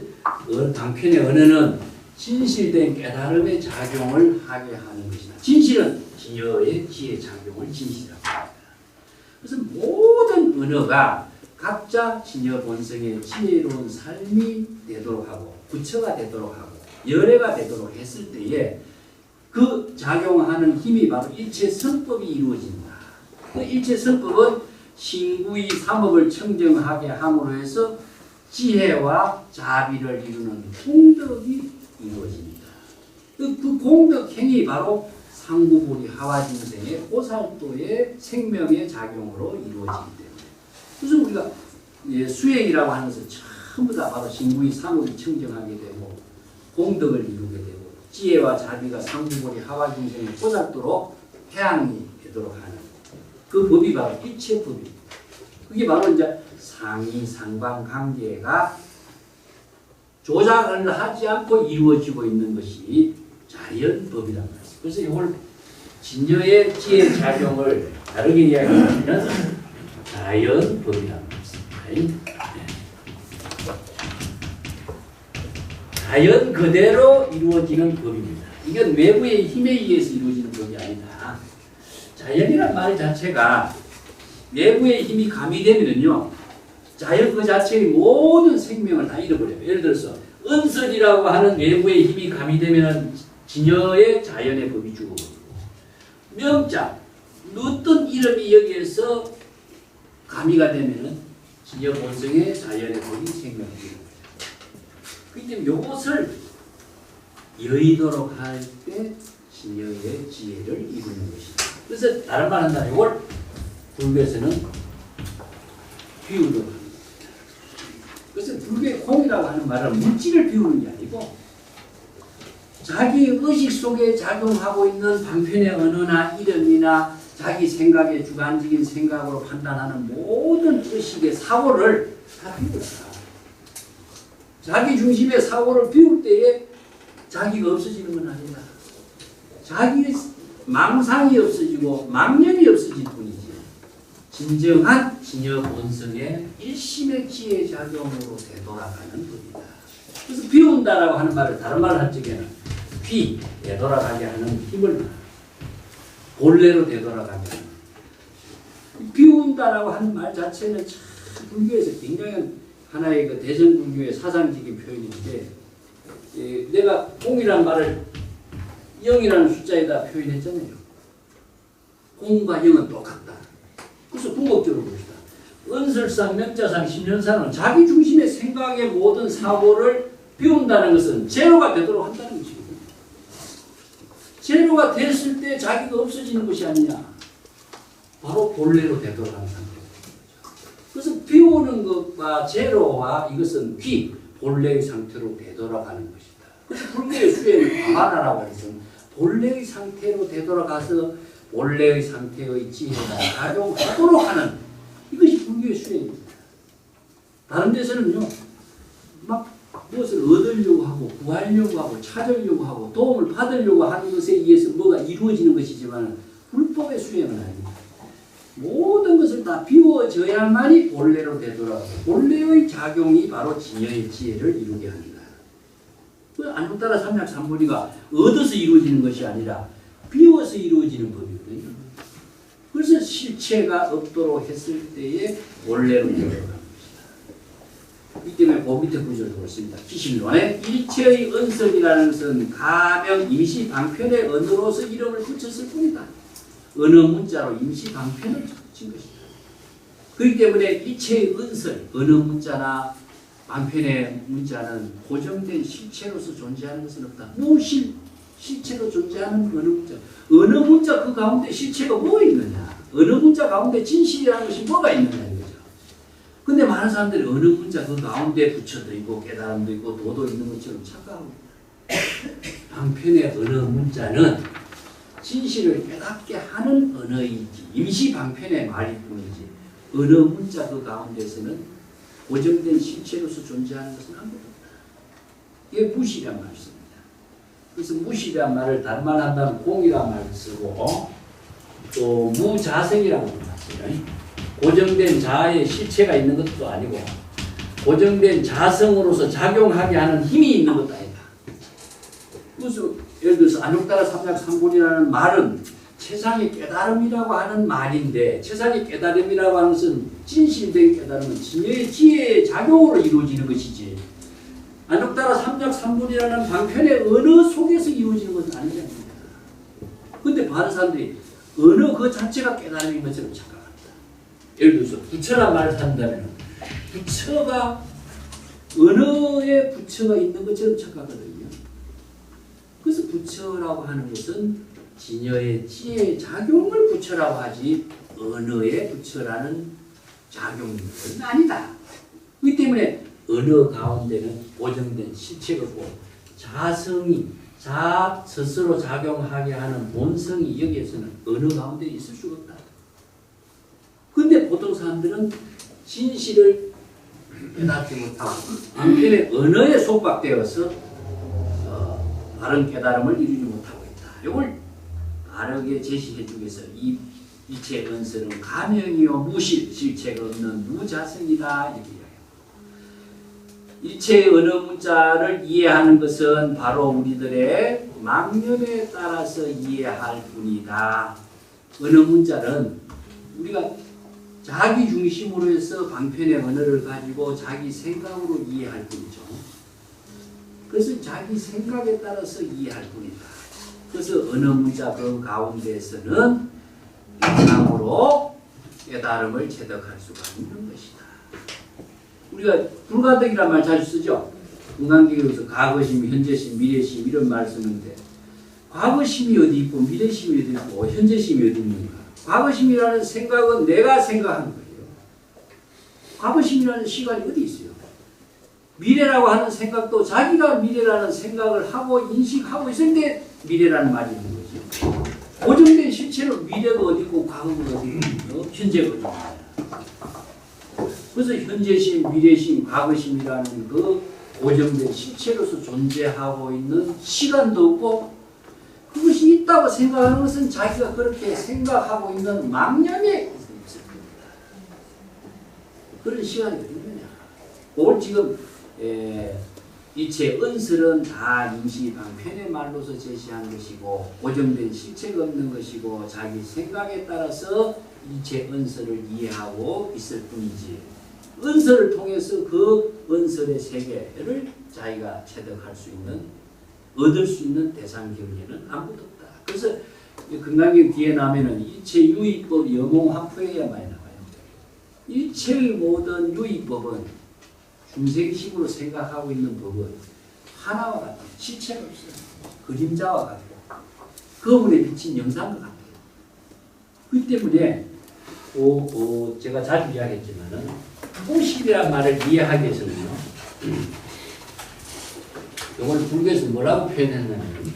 Speaker 1: 방편의 언어는 진실된 깨달음의 작용을 하게 하는 것이다. 진실은 진여의 지혜 작용을 진실이라고 합니다. 그래서 모든 언어가 각자 진여 본성의 지혜로운 삶이 되도록 하고 부처가 되도록 하고 열애가 되도록 했을 때에 그 작용하는 힘이 바로 일체 선법이 이루어진다. 그 일체 선법은 신구의 삼업을 청정하게 함으로 해서 지혜와 자비를 이루는 공덕이 이루어집니다. 그 공덕 행위 바로 상부보리 하와중생의 보살도의 생명의 작용으로 이루어지기 때문에, 그래서 우리가 수행이라고 하는 것은 전부 다 바로 신구의 삼업이 청정하게 되고 공덕을 이루게 되고 지혜와 자비가 상부보리 하와중생의 보살도로 태양이 되도록 하는 그 법이 바로 일체법입니다. 그게 바로 이제 상이 상방 관계가 조작을 하지 않고 이루어지고 있는 것이 자연법이란 말이에요. 그래서 이걸 진여의 지혜 작용을 다르게 이야기하면 자연법이란 말입니다. 자연 그대로 이루어지는 법입니다. 이건 외부의 힘에 의해서 이루어지는 법이 아니다. 자연이란 말 자체가 외부의 힘이 가미되면요, 자연 그 자체의 모든 생명을 다 잃어버려요. 예를 들어서 은설이라고 하는 외부의 힘이 가미되면 진여의 자연의 법이 죽어버리고, 명자, 어떤 이름이 여기에서 가미가 되면은 진여 본성의 자연의 법이 생명을 잃어버려요. 그렇기 때문에 이것을 여의도록 할 때 진여의 지혜를 이루는 것이다. 그래서 다른 말 한다면 이걸 불교에서는 비유로 합니다. 그래서 불교의 공이라고 하는 말은 물질을 비우는 게 아니고 자기 의식 속에 작용하고 있는 방편의 언어나 이름이나 자기 생각의 주관적인 생각으로 판단하는 모든 의식의 사고를 다 비워라. 자기 중심의 사고를 비울 때에 자기가 없어지는 건 아니다. 자기의 망상이 없어지고 망념이 없어질 뿐이지. 진정한 진여 본성의 일심의 지혜 작용으로 되돌아가는 법이다. 그래서 비운다라고 하는 말을 다른 말을 할 적에는 되돌아가게 하는 힘을 본래로 되돌아가게 하는 비운다라고 하는 말 자체는 참 불교에서 굉장히 하나의 그 대乘불교의 사상적인 표현인데 내가 공이라는 말을 0이라는 숫자에다 표현했잖아요. 공과 0은 똑같다. 그래서 궁극적으로 봅시다. 은설상, 명자상, 심련상은 자기 중심의 생각의 모든 사고를 비운다는 것은 제로가 되도록 한다는 것이거든요. 제로가 됐을 때 자기가 없어지는 것이 아니냐. 바로 본래로 되돌아가는 상태입니다. 그래서 비우는 것과 제로와 이것은 본래의 상태로 되돌아가는 것이다. 그래서 불교의 수행은 바바나라고 해서 본래의 상태로 되돌아가서 본래의 상태의 지혜가 작용하도록 하는 이것이 불교의 수행입니다. 다른 데서는요, 막 무엇을 얻으려고 하고 구하려고 하고 찾으려고 하고 도움을 받으려고 하는 것에 의해서 뭐가 이루어지는 것이지만 불법의 수행은 아닙니다. 모든 것을 다 비워져야만이 본래로 되돌아가고 본래의 작용이 바로 진여의 지혜를 이루게 합니다. 그 안국따라 삼약삼분이가 얻어서 이루어지는 것이 아니라 비워서 이루어지는 법이거든요. 그래서 실체가 없도록 했을 때에 본래로 되돌아가는 것이다. 이 때문에 그 밑에 구절을 보겠습니다. 기실론에 일체의 은설이라는 것은 가명 임시 방편의 언어로서 이름을 붙였을 뿐이다. 언어 문자로 임시 방편을 붙인 것이다. 그렇기 때문에 일체의 은설, 언어 문자나 방편의 문자는 고정된 실체로서 존재하는 것은 없다. 실체로 존재하는 언어 문자. 언어 문자 그 가운데 실체가 뭐 있느냐? 언어 문자 가운데 진실이라는 것이 뭐가 있느냐 이거죠. 근데 많은 사람들이 언어 문자 그 가운데 부처도 있고 깨달음도 있고 도도 있는 것처럼 착각하고 방편의 언어 문자는 진실을 깨닫게 하는 언어이지 임시 방편의 말일 뿐이지 언어 문자 그 가운데서는 고정된 실체로서 존재하는 것은 아무것도 없다. 이게 무시란 말을 씁니다. 그래서 무시란 말을 다른 말 한다면 공이란 말을 쓰고 또 무자성이라는 말을 써요. 고정된 자아의 실체가 있는 것도 아니고 고정된 자성으로서 작용하게 하는 힘이 있는 것도 아니다. 그래서 예를 들어서 안육따라 삼약삼분이라는 말은 최상의 깨달음이라고 하는 말인데 최상의 깨달음이라고 하는 것은 진실된 깨달음은 진여의 지혜의 작용으로 이루어지는 것이지 안육따라 삼약삼분이라는 방편의 언어 속에서 이루어지는 것은 아니지 않습니까? 그런데 많은 사람들이 언어 그 자체가 깨달음인 것처럼 착각합니다. 예를 들어서 부처란 말을 한다면 부처가 언어에 부처가 있는 것처럼 착각하거든요. 그래서 부처라고 하는 것은 진여의 지혜의 작용을 부처라고 하지 언어의 부처라는 작용은 아니다. 그렇기 때문에 언어 가운데는 고정된 실체가 없고 자성이 스스로 작용하게 하는 본성이 여기에서는 언어 가운데 있을 수가 없다. 그런데 보통 사람들은 진실을 깨닫지 못하고 한편의 언어에 속박되어서 바른 깨달음을 이루지 못하고 있다. 이걸 바르게 제시해 주기 위해서 이 이체 은설은 가명이요 무실, 실체가 없는 무자성이다 이렇게 이야기합니다. 일체의 언어 문자를 이해하는 것은 바로 우리들의 망념에 따라서 이해할 뿐이다. 언어 문자는 우리가 자기 중심으로 해서 방편의 언어를 가지고 자기 생각으로 이해할 뿐이죠. 그래서 자기 생각에 따라서 이해할 뿐이다. 그래서 언어 문자 그 가운데에서는 인상으로 깨달음을 체득할 수가 있는 것이다. 우리가 불가득이란 말 자주 쓰죠. 인간계에서 과거심, 현재심, 미래심 이런 말 쓰는데 과거심이 어디 있고 미래심이 어디 있고 현재심이 어디 있는가? 과거심이라는 생각은 내가 생각하는 거예요. 과거심이라는 시간이 어디 있어요? 미래라고 하는 생각도 자기가 미래라는 생각을 하고 인식하고 있을 때 미래라는 말이 있는 거죠. 고정된 실체로 미래가 어디 있고 과거가 어디 있고 현재가 어디 있고 그래서 현재심, 미래심, 과거심이라는 그 고정된 실체로서 존재하고 있는 시간도 없고 그것이 있다고 생각하는 것은 자기가 그렇게 생각하고 있는 망념에 있을 겁니다. 그런 시간이 어디냐. 그걸 지금 이체 은설은 다 임시 방편의 말로서 제시한 것이고 고정된 실체가 없는 것이고 자기 생각에 따라서 이체 은설을 이해하고 있을 뿐이지 은설을 통해서 그 은설의 세계를 자기가 체득할 수 있는 얻을 수 있는 대상 경계는 아무것도 없다. 그래서 금강경 뒤에 나면은 이체 유의법 영홍합부에야만 나와요. 이체의 모든 유의법은 중생식으로 생각하고 있는 법은 하나와 같아요. 실체가 없어요. 그림자와 같고 거울에 비친 영상과 같아요. 그 때문에 제가 자주 이야기했지만은 공식이라는 말을 이해하기 위해서는요. 이걸 불교에서 뭐라고 표현했냐면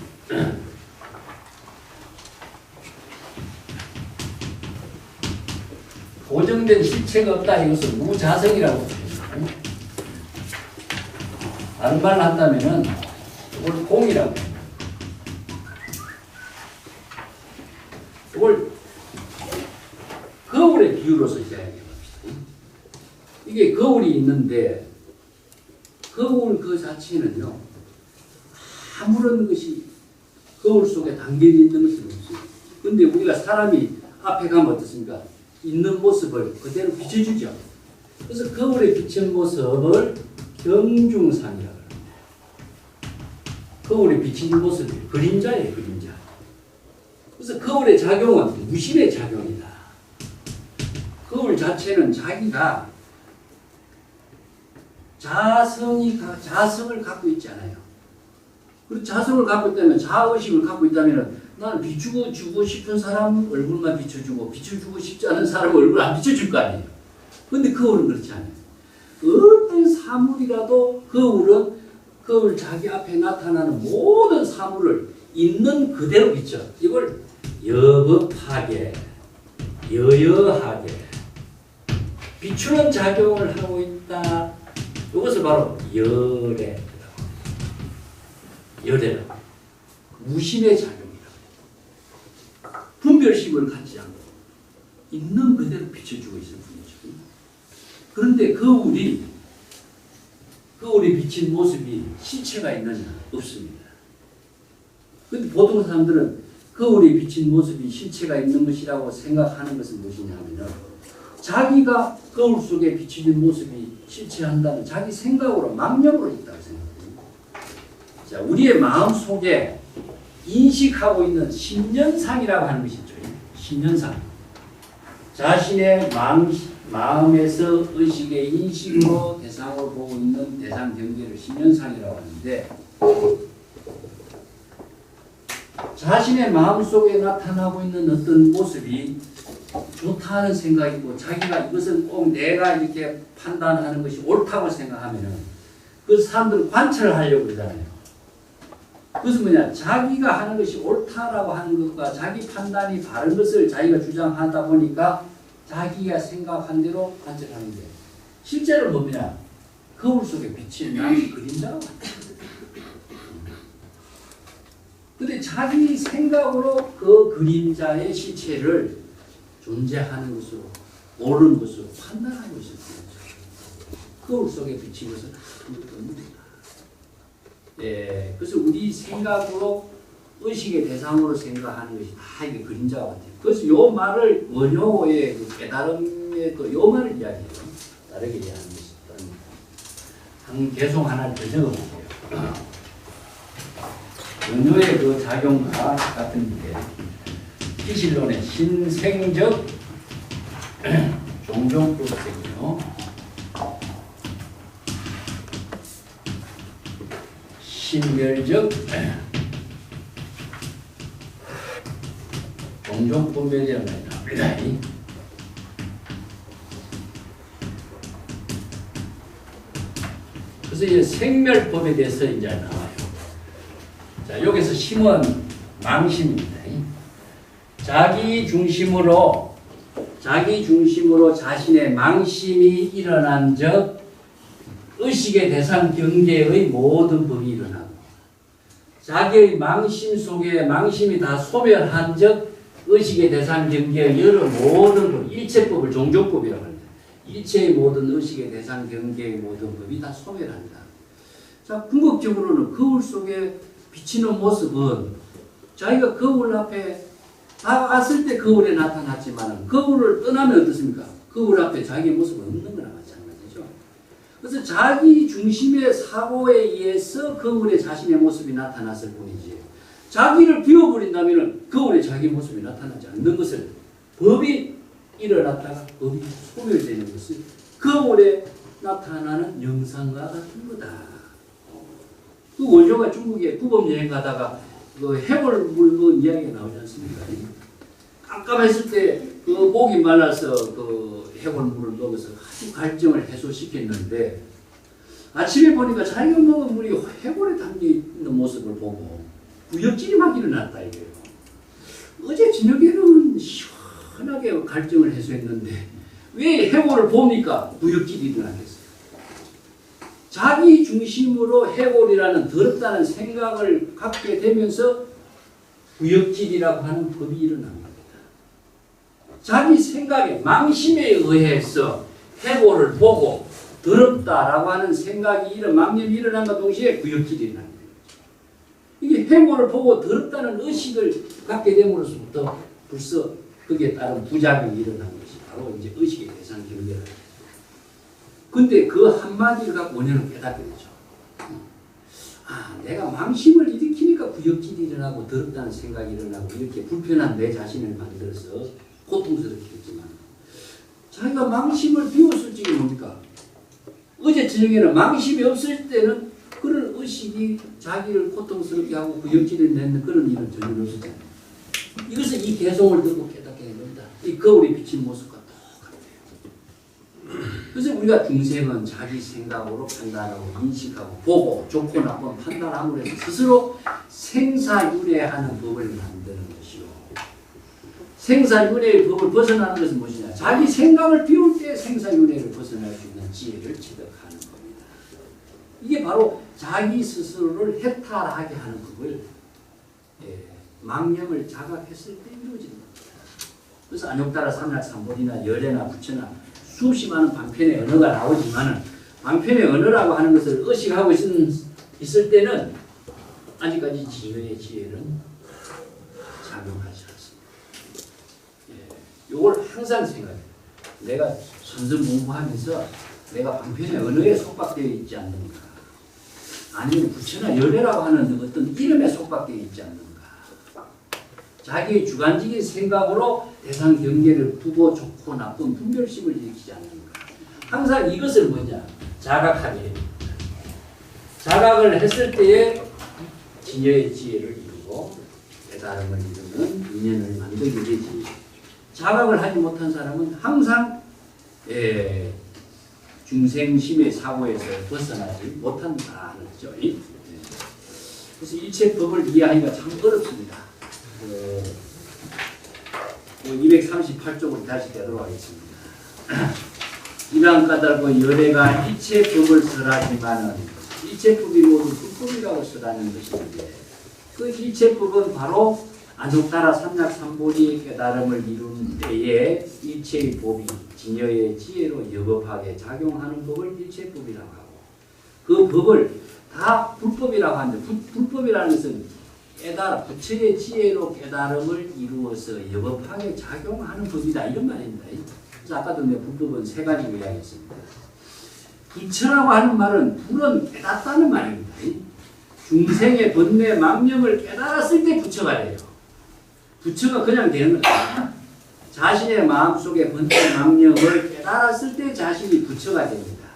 Speaker 1: 고정된 실체가 없다. 이것을 무자성이라고 표현해요. 다른 말을 한다면은 이걸 공이라고 해요. 이걸 거울의 비유로서 이야기해 봅시다. 이게 거울이 있는데 거울 그 자체는요 아무런 것이 거울 속에 담겨 있는 것은 없어요. 근데 우리가 사람이 앞에 가면 어떻습니까? 있는 모습을 그대로 비춰주죠. 그래서 거울에 비친 모습을 경중상이라고 합니다. 거울에 비친 모습이 그림자예요, 그림자. 그래서 거울의 작용은 무심의 작용이다. 거울 자체는 자기가 자성을 갖고 있지 않아요. 그리고 자성을 갖고 있다면, 자의식을 갖고 있다면 나는 비추고 주고 싶은 사람 얼굴만 비춰주고 비춰주고 싶지 않은 사람 얼굴 안 비춰줄 거 아니에요. 그런데 거울은 그렇지 않아요. 어떤 사물이라도 거울 자기 앞에 나타나는 모든 사물을 있는 그대로 비춰. 이걸 여법하게, 여여하게 비추는 작용을 하고 있다. 이것을 바로 열애라고. 무심의 작용이라고. 분별심을 갖지 않고 있는 그대로 비춰주고 있을 뿐이죠. 그런데 거울에 비친 모습이 실체가 있느냐? 없습니다. 근데 보통 사람들은 거울에 비친 모습이 실체가 있는 것이라고 생각하는 것은 무엇이냐면요. 자기가 거울 속에 비치는 모습이 실체한다는 자기 생각으로, 망념으로 있다고 생각합니다. 자, 우리의 마음 속에 인식하고 있는 신년상이라고 하는 것이 있죠. 신년상. 자신의 마음에서 의식의 인식으로 대상을 보고 있는 대상 경계를 신년상이라고 하는데 자신의 마음속에 나타나고 있는 어떤 모습이 좋다는 생각이고 자기가 이것은 꼭 내가 이렇게 판단하는 것이 옳다고 생각하면은 그 사람들은 관찰을 하려고 그러잖아요. 그것은 뭐냐? 자기가 하는 것이 옳다라고 하는 것과 자기 판단이 바른 것을 자기가 주장하다 보니까 자기가 생각한 대로 관찰하는데 실제로 뭐냐? 거울 속에 비친 나의 그림자가 같아요. 근데 자기 생각으로 그 그림자의 실체를 존재하는 것으로, 옳은 것으로 판단하고 있을 거죠. 거울 속에 비친 것은 아무것도 없습니다. 그래서 우리 생각으로 의식의 대상으로 생각하는 것이 다 이게 그림자와 같아요. 그래서 요 말을 원효의 그 깨달음에 또 요 말을 이야기해요. 다르게 이해하는 것이 계속 하나를 더 적어볼게요. 원효의 그 작용과 같은 게 기실론의 신생적 종종법칙이요. 신멸적 종종분별이라는 말이 나옵니다. 그래서 이제 생멸법에 대해서 이제 나와요. 자, 여기서 심은 망심입니다. 자기 중심으로 자기 중심으로 자신의 망심이 일어난 적 의식의 대상 경계의 모든 법이 일어나고 자기의 망심 속에 망심이 다 소멸한 적 의식의 대상 경계의 여러 모든 법, 일체법을 종조법이라고 합니다. 일체의 모든 의식의 대상 경계의 모든 법이 다 소멸한다. 자, 궁극적으로는 거울 속에 비치는 모습은 자기가 거울 앞에 다가갔을 때 거울에 나타났지만 거울을 떠나면 어떻습니까? 거울 앞에 자기의 모습은 없는 거나 마찬가지죠. 그래서 자기 중심의 사고에 의해서 거울에 자신의 모습이 나타났을 뿐이지 자기를 비워버린다면 거울에 자기 모습이 나타나지 않는 것을 법이 일어났다가 법이 소멸되는 것을 거울에 나타나는 영상과 같은 거다. 그 원조가 중국에 구범여행 가다가 그 해골물 이야기가 나오지 않습니까? 깜깜했을 때 그 목이 말라서 그 해골물을 먹어서 아주 갈증을 해소시켰는데 아침에 보니까 자기가 먹은 물이 해골에 담겨있는 모습을 보고 구역질이 막 일어났다 이거예요. 어제 저녁에는 시원하게 갈증을 해소했는데 왜 해골을 보니까 구역질이 일어나겠어요? 자기 중심으로 해골이라는 더럽다는 생각을 갖게 되면서 구역질이라고 하는 법이 일어납니다. 자기 생각에 망심에 의해서 해골을 보고 더럽다라고 하는 생각이 망념이 일어난과 동시에 구역질이 일어납니다. 이게 해골을 보고 더럽다는 의식을 갖게 됨으로써부터 벌써 거기에 따른 부작용이 일어난 것이 바로 이제 의식의 대상 경계라. 근데 그 한마디를 갖고 원인을 깨닫게 되죠. 아, 내가 망심을 일으키니까 구역질이 일어나고 더럽다는 생각이 일어나고 이렇게 불편한 내 자신을 만들어서 고통스럽게 했지만 자기가 망심을 비웠을 적이 뭡니까? 어제 저녁에는 망심이 없을 때는 그런 의식이 자기를 고통스럽게 하고 구역질을 내는 그런 일은 전혀 없었잖아요. 이것은 이 개성을 듣고 깨닫게 된 겁니다. 이 거울에 비친 모습과 똑같아요. 그래서 우리가 중생은 자기 생각으로 판단하고 인식하고 보고 좋고 나쁜 판단함으로 해서 스스로 생사윤회하는 법을 만드는 것이요. 생사윤회의 법을 벗어나는 것은 무엇이냐? 자기 생각을 비울 때 생사윤회를 벗어날 수 있는 지혜를 취득하는 겁니다. 이게 바로 자기 스스로를 해탈하게 하는 법을 망념을 자각했을 때 이루어지는 겁니다. 그래서 안욕따라 삼약삼보리나 열애나 부처나 수없이 많은 방편의 언어가 나오지만 방편의 언어라고 하는 것을 의식하고 있을 때는 아직까지 진효의 지혜는 작용하지 않습니다. 이걸 항상 생각해요. 내가 선선 공부하면서 내가 방편의 언어에 속박되어 있지 않는가, 아니면 부처나 열애라고 하는 어떤 이름에 속박되어 있지 않는가, 자기의 주관적인 생각으로 대상 경계를 두고 좋고 나쁜 분별심을 일으키지 않는가. 항상 이것을 뭐냐? 자각하게 됩니다. 자각을 했을 때에 진여의 지혜를 이루고 깨달음을 이루는 인연을 만들게 되지. 자각을 하지 못한 사람은 항상 중생심의 사고에서 벗어나지 못한다는 거죠. 그래서 일체법을 이해하기가 참 어렵습니다. 238쪽으로 다시 되도록 하겠습니다. 이러한 까닭은 열애가 일체법을 설하지만은 일체법이 모두 불법이라고 설하는 것인데 그 일체법은 바로 안욕따라 삼약삼보리의 깨달음을 이룬 때에 일체의 법이 진여의 지혜로 여법하게 작용하는 법을 일체법이라고 하고 그 법을 다 불법이라고 하는데 불법이라는 것은 깨달아 부처의 지혜로 깨달음을 이루어서 여법하게 작용하는 법이다 이런 말입니다. 그래서 아까도 내가 불법은 세 가지로 이야기했습니다. 부처라고 하는 말은 불은 깨닫다는 말입니다. 중생의 번뇌 망념을 깨달았을 때 부처가 돼요. 부처가 그냥 되는 거예요. 자신의 마음속에 번뇌 망념을 깨달았을 때 자신이 부처가 됩니다.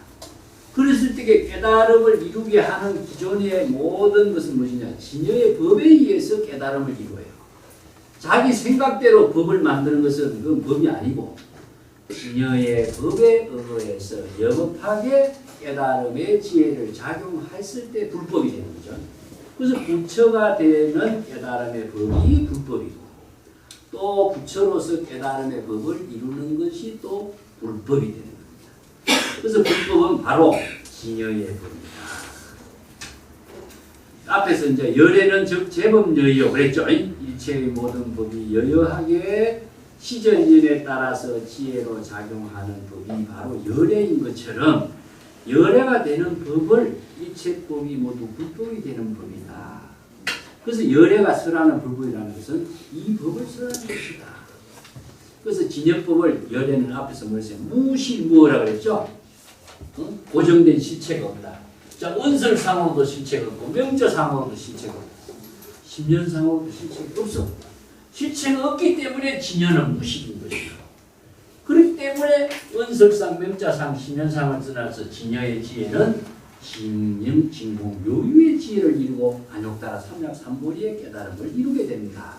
Speaker 1: 그랬을 때 깨달음을 이루게 하는 기존의 모든 것은 무엇이냐? 진여의 법에 의해서 깨달음을 이루어요. 자기 생각대로 법을 만드는 것은 그건 법이 아니고 진여의 법에 의해서 여법하게 깨달음의 지혜를 작용했을 때 불법이 되는 거죠. 그래서 부처가 되는 깨달음의 법이 불법이고 또 부처로서 깨달음의 법을 이루는 것이 또 불법이 되는 겁니다. 그래서 불법은 바로 진여의 법입니다. 앞에서 이제 열애는 즉 제법 여여 그랬죠. 일체의 모든 법이 여여하게 시전인에 따라서 지혜로 작용하는 법이 바로 열애인 것처럼 열애가 되는 법을 일체법이 모두 불법이 되는 법이다. 그래서 열애가 설하는 불법이라는 것은 이 법을 설하는 것이다. 그래서 진여법을 열애는 앞에서 뭐랬어요? 무실무어라 그랬죠. 고정된 실체가 없다. 자, 은설상으로도 실체가 없고 명자상으로도 실체가 없고 심연상으로도 실체가 없어. 실체가 없기 때문에 진여는 무실인 것이다. 그렇기 때문에 은설상, 명자상, 심연상을 떠나서 진여의 지혜는 진영, 진공, 묘유의 지혜를 이루고 안욕따라 삼약삼보리의 깨달음을 이루게 됩니다.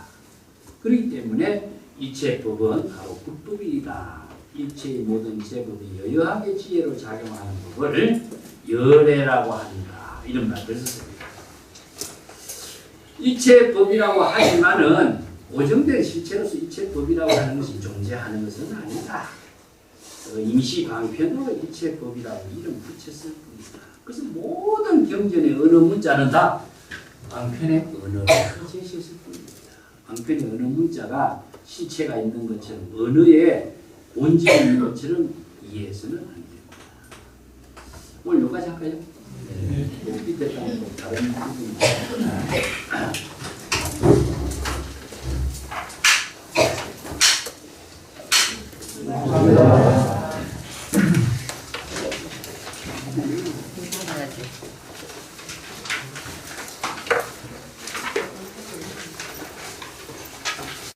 Speaker 1: 그렇기 때문에 이체법은 바로 불법이다. 일체의 모든 제법이 여여하게 지혜로 작용하는 법을 열애라고 한다. 이런 말을 썼습니다. 이체법이라고 하지만은 고정된 실체로서 이체법이라고 하는 것이 존재하는 것은 아니다. 임시 방편으로 이체법이라고 이름 붙였을 뿐이다. 그래서 모든 경전의 언어 문자는 다 방편의 언어로 제시했을 뿐입니다. 방편의 언어 문자가 실체가 있는 것처럼 언어에 본질이 있는 것처럼 이해해서는 안 됩니다. 오늘 여기까지 할까요? 네. 밑에 땅은 또 다른 부분입니다. 감사합니다.